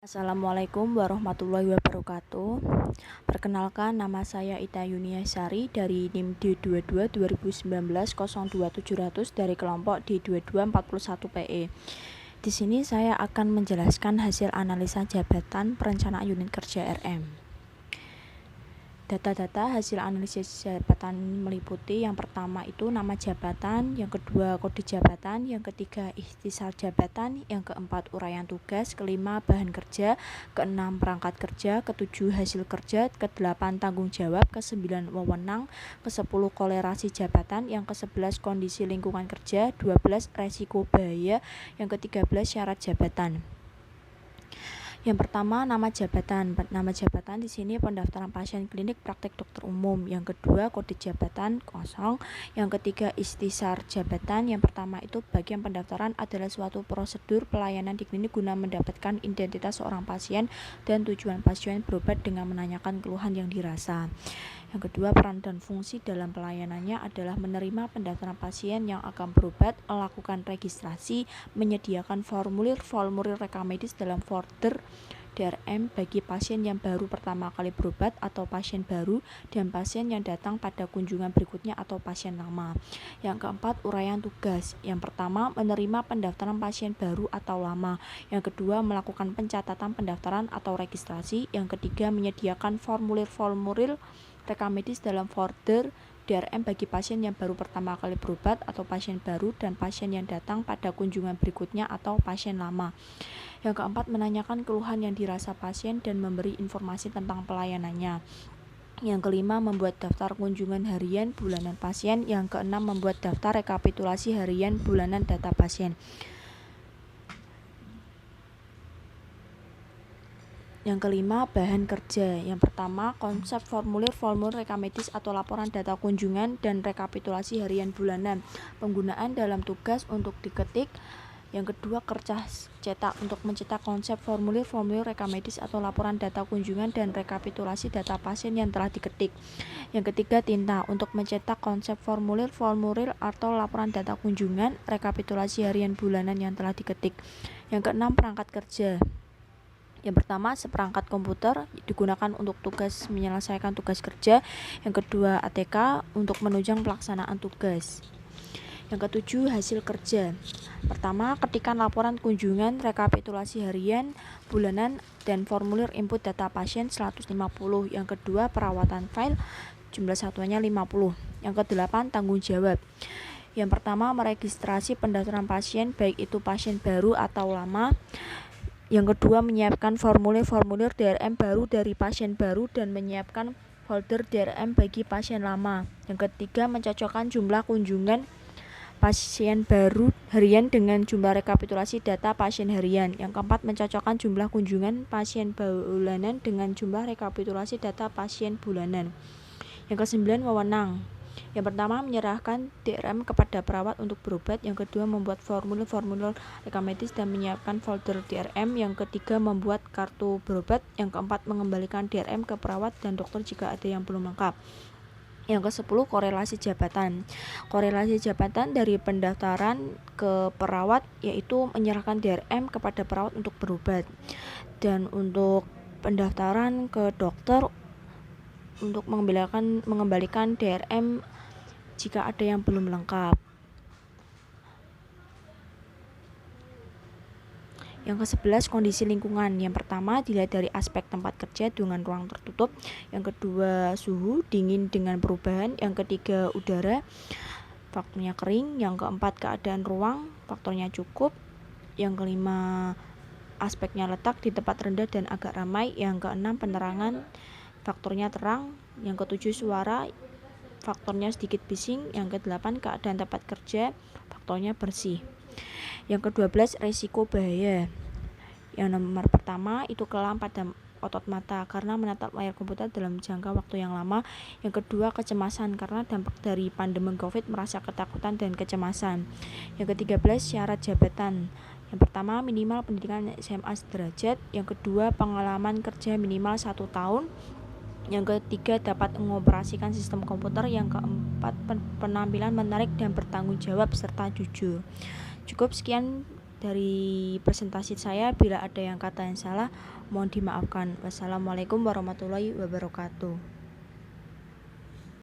Assalamualaikum warahmatullahi wabarakatuh. Perkenalkan, nama saya Ita Yuniasari dari NIM D22 2019 02700 dari kelompok D22 41 PE. Di sini saya akan menjelaskan hasil analisa jabatan perencanaan unit kerja RM. Data-data hasil analisis jabatan meliputi yang pertama itu nama jabatan, yang kedua kode jabatan, yang ketiga ikhtisar jabatan, yang keempat uraian tugas, kelima bahan kerja, keenam perangkat kerja, ketujuh hasil kerja, kedelapan tanggung jawab, kesembilan wewenang, kesepuluh kolerasi jabatan, yang ke-11 kondisi lingkungan kerja, 12 resiko bahaya, yang ke-13 syarat jabatan. Yang pertama, nama jabatan. Nama jabatan di sini pendaftaran pasien klinik praktek dokter umum. Yang kedua, kode jabatan kosong. Yang ketiga, ikhtisar jabatan. Yang pertama itu bagian pendaftaran adalah suatu prosedur pelayanan di klinik guna mendapatkan identitas seorang pasien dan tujuan pasien berobat dengan menanyakan keluhan yang dirasa. Yang kedua, peran dan fungsi dalam pelayanannya adalah menerima pendaftaran pasien yang akan berobat, melakukan registrasi, menyediakan formulir rekam medis dalam folder DRM bagi pasien yang baru pertama kali berobat atau pasien baru dan pasien yang datang pada kunjungan berikutnya atau pasien lama. Yang keempat, uraian tugas. Yang pertama, menerima pendaftaran pasien baru atau lama. Yang kedua, melakukan pencatatan pendaftaran atau registrasi. Yang ketiga, menyediakan formulir rekam medis dalam folder DRM bagi pasien yang baru pertama kali berobat atau pasien baru dan pasien yang datang pada kunjungan berikutnya atau pasien lama. Yang keempat, menanyakan keluhan yang dirasa pasien dan memberi informasi tentang pelayanannya. Yang kelima, membuat daftar kunjungan harian bulanan pasien. Yang keenam, membuat daftar rekapitulasi harian bulanan data pasien. Yang kelima, bahan kerja. Yang pertama, konsep formulir rekam medis atau laporan data kunjungan dan rekapitulasi harian bulanan. Penggunaan dalam tugas untuk diketik. Yang kedua, kertas cetak untuk mencetak konsep formulir rekam medis atau laporan data kunjungan dan rekapitulasi data pasien yang telah diketik. Yang ketiga, tinta untuk mencetak konsep formulir atau laporan data kunjungan, rekapitulasi harian bulanan yang telah diketik. Yang keenam, perangkat kerja. Yang pertama, seperangkat komputer digunakan untuk menyelesaikan tugas kerja. Yang kedua, ATK untuk menunjang pelaksanaan tugas. Yang ketujuh, hasil kerja. Pertama, ketikan laporan kunjungan, rekapitulasi harian, bulanan, dan formulir input data pasien 150. Yang kedua, perawatan file, jumlah satuannya 50. Yang kedelapan, tanggung jawab. Yang pertama, meregistrasi pendaftaran pasien, baik itu pasien baru atau lama. Yang kedua, menyiapkan formulir DRM baru dari pasien baru dan menyiapkan folder DRM bagi pasien lama. Yang ketiga, mencocokkan jumlah kunjungan pasien baru harian dengan jumlah rekapitulasi data pasien harian. Yang keempat, mencocokkan jumlah kunjungan pasien bulanan dengan jumlah rekapitulasi data pasien bulanan. Yang kesembilan, wewenang. Yang pertama, menyerahkan DRM kepada perawat untuk berobat. Yang kedua, membuat formulir rekam medis dan menyiapkan folder DRM. Yang ketiga, membuat kartu berobat. Yang keempat, mengembalikan DRM ke perawat dan dokter jika ada yang belum lengkap. Yang ke-10, korelasi jabatan. Korelasi jabatan dari pendaftaran ke perawat yaitu menyerahkan DRM kepada perawat untuk berobat. Dan untuk pendaftaran ke dokter untuk mengembalikan DRM jika ada yang belum lengkap. Yang ke-11, kondisi lingkungan. Yang pertama, dilihat dari aspek tempat kerja dengan ruang tertutup. Yang kedua, suhu dingin dengan perubahan. Yang ketiga, udara, faktornya kering. Yang keempat, keadaan ruang, faktornya cukup. Yang kelima, aspeknya letak di tempat rendah dan agak ramai. Yang keenam, penerangan, faktornya terang. Yang ketujuh, suara, faktornya sedikit bising. Yang ke-8, keadaan tempat kerja, faktornya bersih. Yang ke-12, resiko bahaya. Yang nomor pertama itu kelam pada otot mata karena menatap layar komputer dalam jangka waktu yang lama. Yang kedua, kecemasan karena dampak dari pandemi COVID, merasa ketakutan dan kecemasan. Yang ke-13, syarat jabatan. Yang pertama, minimal pendidikan SMA sederajat. Yang kedua, pengalaman kerja minimal 1 tahun. Yang ketiga, dapat mengoperasikan sistem komputer. Yang keempat, penampilan menarik dan bertanggung jawab serta jujur. Cukup sekian dari presentasi saya. Bila ada yang kata yang salah, mohon dimaafkan. Wassalamualaikum warahmatullahi wabarakatuh.